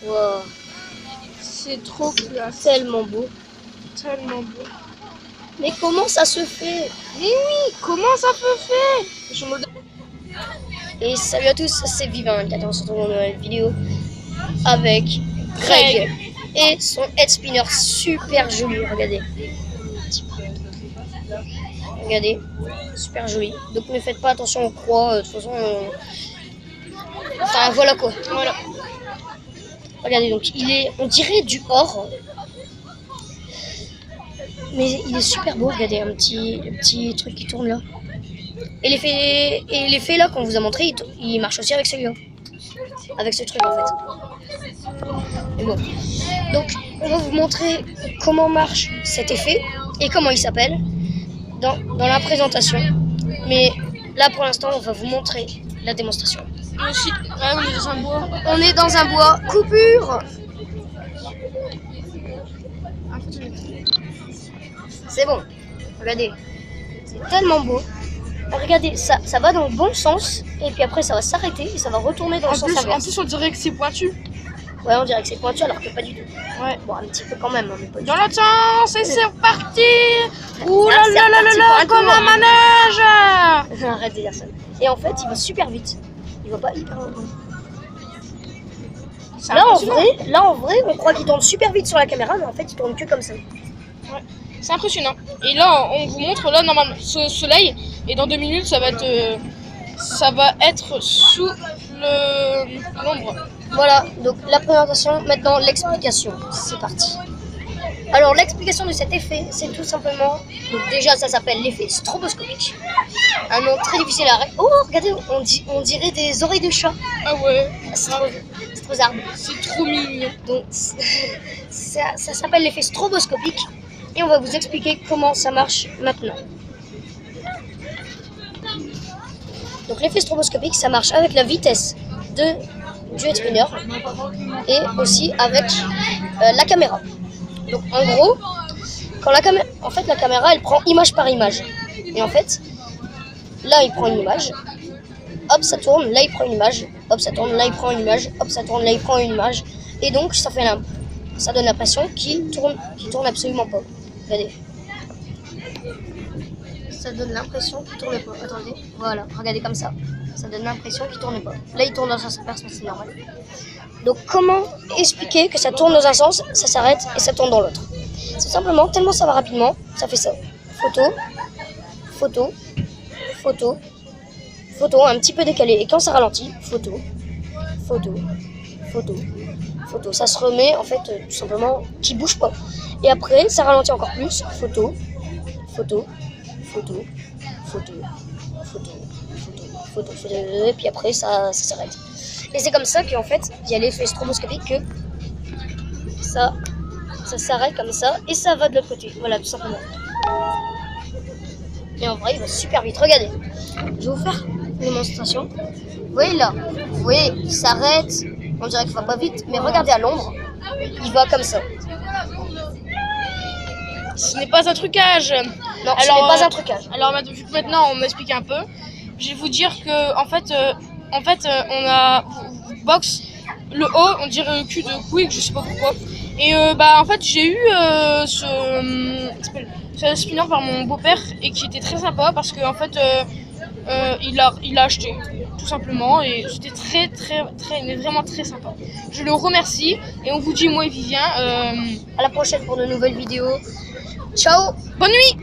Wow. C'est trop classe. Tellement beau. Tellement beau. Mais comment ça se fait? Mais oui, comment ça peut faire? Je me... Et salut à tous, c'est Vivin. On se retrouve dans une nouvelle vidéo avec Greg et son head spinner super joli. Regardez. Regardez, super joli. Donc ne faites pas attention aux croix. De toute façon, enfin voilà quoi. Voilà. Regardez, donc il est, on dirait du or. Mais il est super beau, regardez, le petit truc qui tourne là. Et l'effet là qu'on vous a montré, il marche aussi avec celui-là. Avec ce truc en fait. Mais bon. Donc on va vous montrer comment marche cet effet et comment il s'appelle dans la présentation. Mais là pour l'instant on va vous montrer la démonstration. Aussi, ouais, on est dans un bois. On est dans un bois, coupure. C'est bon, regardez, c'est tellement beau. Regardez, ça va dans le bon sens, et puis après ça va s'arrêter, et ça va retourner dans le sens En inverse. plus, on dirait que c'est pointu. Ouais, on dirait que c'est pointu, alors que pas du tout. Ouais. Bon, un petit peu quand même, hein, mais pas du Dans tout. l'autre sens, et c'est reparti. Ouh là C'est là là là reparti là, pour un comme tour. un manège. Arrête de dire ça. Et en fait, il va super vite. Il va pas hyper lentement. Là, en vrai, on croit qu'il tourne super vite sur la caméra, mais en fait, il tourne que comme ça. Ouais. C'est impressionnant. Et là, on vous montre, là, normalement, ce soleil, et dans 2 minutes, ça va être sous l'ombre. Voilà, donc la présentation, maintenant l'explication. C'est parti. Alors, l'explication de cet effet, c'est tout simplement... Donc déjà, ça s'appelle l'effet stroboscopique. Un nom très difficile à... Oh, regardez, on dirait des oreilles de chat. Ah ouais, C'est trop zarbe. c'est trop mignon. Donc, ça s'appelle l'effet stroboscopique. Et on va vous expliquer comment ça marche maintenant. Donc, l'effet stroboscopique, ça marche avec la vitesse du head spinner et aussi avec la caméra. Donc, en gros, quand la caméra, elle prend image par image. Et en fait, là, il prend une image. Hop, ça tourne. Là, il prend une image. Hop, ça tourne. Là, il prend une image. Hop, ça tourne. Là, il prend une image. Et donc, ça donne l'impression qu'il tourne absolument pas. Regardez. Ça donne l'impression qu'il tourne pas. Attendez. Voilà. Regardez comme ça. Ça donne l'impression qu'il tourne pas. Là, il tourne dans un sens inverse, c'est normal. Donc, comment expliquer que ça tourne dans un sens, ça s'arrête et ça tourne dans l'autre? C'est simplement, tellement ça va rapidement, ça fait ça. Photo, photo, photo, photo, un petit peu décalé. Et quand ça ralentit, photo, photo, photo, photo. Ça se remet, en fait, tout simplement, qui bouge pas. Et après, ça ralentit encore plus. Photo, photo, photo, photo, photo, photo, photo. Et puis après, ça s'arrête. Et c'est comme ça qu'en fait, il y a l'effet stroboscopique que ça s'arrête comme ça et ça va de l'autre côté. Voilà, tout simplement. Et en vrai, il va super vite. Regardez, je vais vous faire une démonstration. Vous voyez là, vous voyez, il s'arrête. On dirait qu'il va pas vite, mais regardez à l'ombre, il va comme ça. Ce n'est pas un trucage. Non, ce n'est pas un trucage. Alors maintenant, on m'explique un peu. Je vais vous dire que en fait, on a box le haut, on dirait le cul de Quick, je sais pas pourquoi. Et en fait, j'ai eu ce spinner par mon beau-père et qui était très sympa parce que en fait, il l'a acheté tout simplement et c'était mais vraiment très sympa. Je le remercie et on vous dit moi et Vivien À la prochaine pour de nouvelles vidéos. Ciao. bonne nuit.